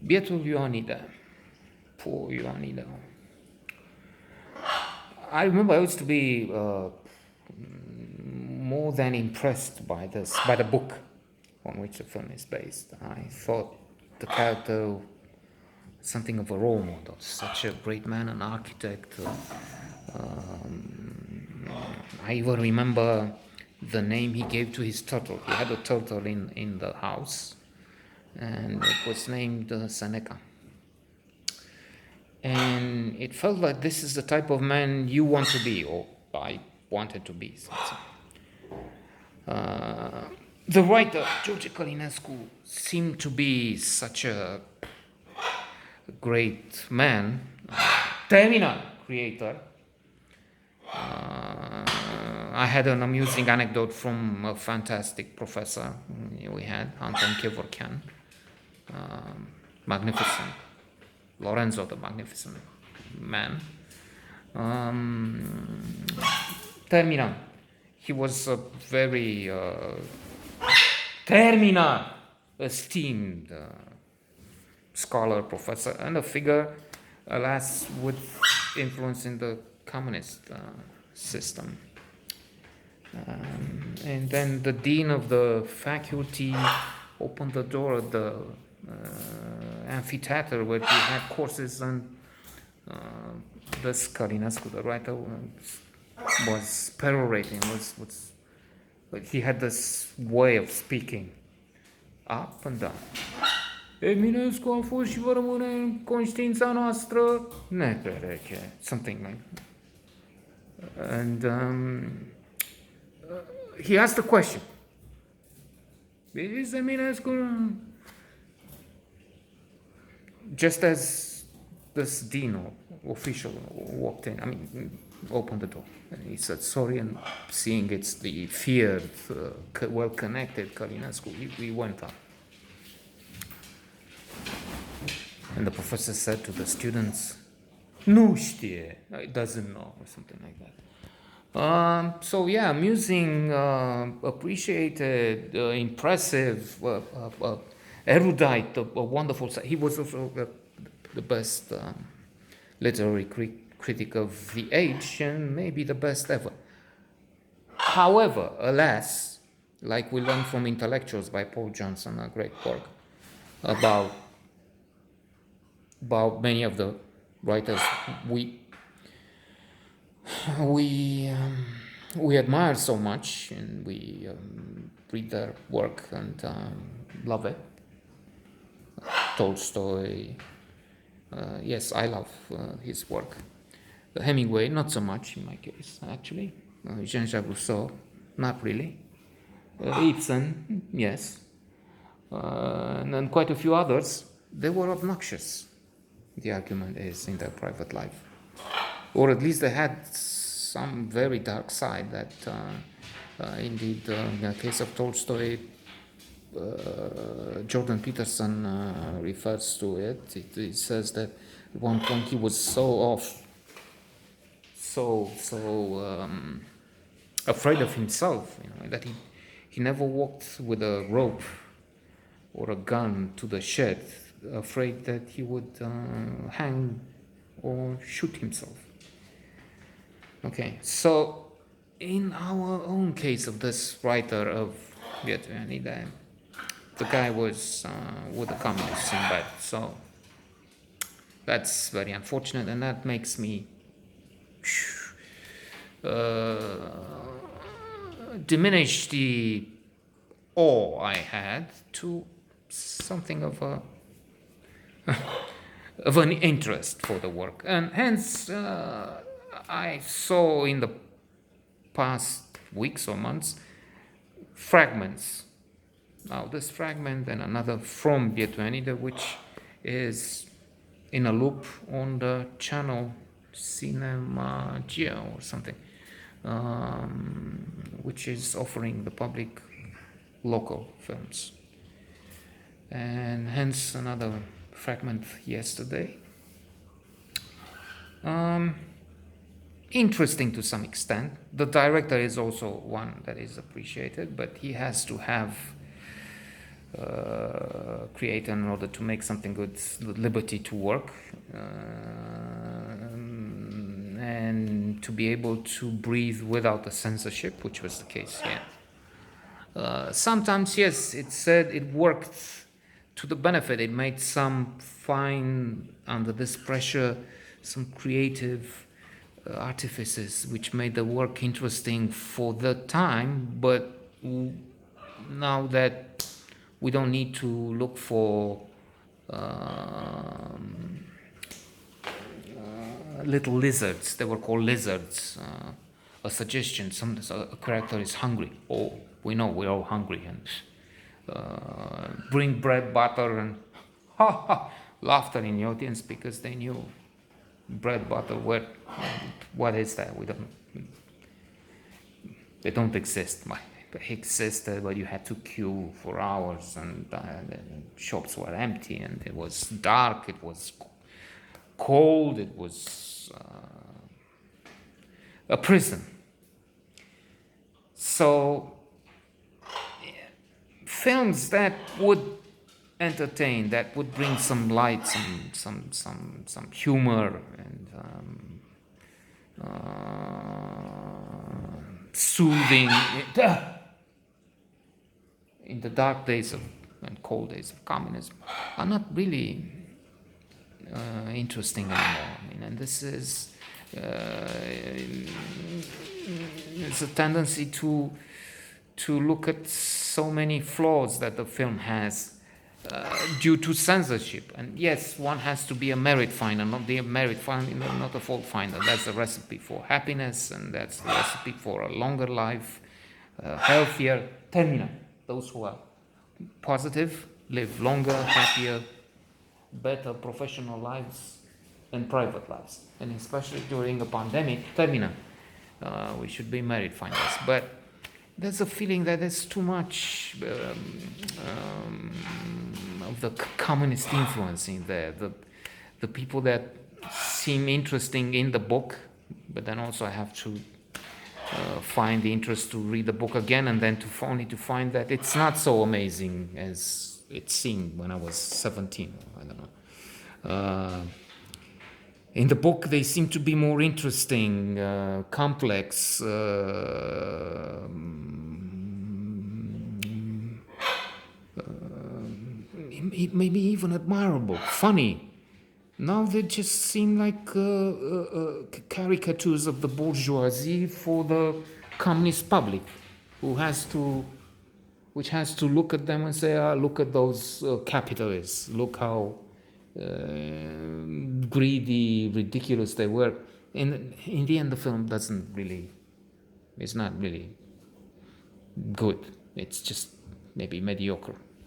Bietul Ioanide. Poor Ioanide. I remember I used to be more than impressed by the book on which the film is based. I thought the character something of a role model, such a great man, an architect. I even remember the name he gave to his turtle. He had a turtle in the house, and it was named Seneca. And it felt like this is the type of man you want to be, or I wanted to be. The writer, George Călinescu, seemed to be such a great man, terminal creator. I had an amusing anecdote from a fantastic professor we had, Anton Kevorkian, magnificent, Lorenzo the Magnificent man. Terminal. He was a very terminal, esteemed scholar, professor, and a figure, alas, with influence in the communist system. And then the dean of the faculty opened the door of the amphitheater where he had courses, and this Călinescu, the writer, was perorating. He had this way of speaking, up and down. Eminescu a fost și va rămâne în conștiința noastră nepereche. Something like that. And he asked a question. Is Eminescu... Just as this dean official walked in, opened the door. And he said sorry, and seeing it's the feared, well-connected Călinescu, we went up. And the professor said to the students, nu știe, it doesn't know, or something like that. So yeah, amusing, appreciated, impressive, erudite, a wonderful. He was also the best literary critic of the age, and maybe the best ever. However, alas, like we learned from Intellectuals by Paul Johnson, a great work about many of the writers we admire so much, and we read their work and love it. Tolstoy, yes, I love his work. Hemingway, not so much in my case, actually. Jean-Jacques Rousseau, not really. Ibsen, yes. And then quite a few others. They were obnoxious, the argument is, in their private life. Or at least they had some very dark side that, indeed, in the case of Tolstoy, Jordan Peterson refers to it. It says that at one point he was so afraid of himself, that he never walked with a rope or a gun to the shed, afraid that he would hang or shoot himself. Okay, so in our own case of this writer of Bietul Ioanide, the guy was with the communists in bed, so that's very unfortunate, and that makes me diminish the awe I had to something of an interest for the work, and hence I saw in the past weeks or months fragments. Now this fragment and another from Bietul Ioanide, which is in a loop on the channel Cinemagia or something, which is offering the public local films. And hence another fragment yesterday. Interesting to some extent. The director is also one that is appreciated, but he has to have creator, in order to make something good, the liberty to work and to be able to breathe without a censorship, which was the case here. Sometimes, yes, it said it worked to the benefit. It made some find under this pressure some creative artifices which made the work interesting for the time, but now that we don't need to look for little lizards. They were called lizards. A suggestion: a character is hungry. Oh, we know we're all hungry, and bring bread, butter, and ha ha, laughter in the audience because they knew bread, butter. What is that? We don't. They don't exist. They existed, but you had to queue for hours, and the shops were empty, and it was dark. It was cold. It was a prison. So films that would entertain, that would bring some light, some humor, and soothing in the dark days and cold days of communism, are not really interesting anymore. And this is it's a tendency to look at so many flaws that the film has due to censorship. And yes, one has to be a merit finder, not a fault finder. That's the recipe for happiness, and that's the recipe for a longer life, healthier, terminal. Those who are positive live longer, happier, better professional lives and private lives. And especially during a pandemic, terminal. We should be merit finders. But there's a feeling that there's too much of the communist influence in there. The people that seem interesting in the book, but then also I have to find the interest to read the book again, and then only to find that it's not so amazing as it seemed when I was 17. I don't know. In the book, they seem to be more interesting, complex, maybe even admirable, funny. Now they just seem like caricatures of the bourgeoisie for the communist public, which has to look at them and say, look at those capitalists, look how greedy, ridiculous they were. In the end, the film it's not really good. It's just maybe mediocre.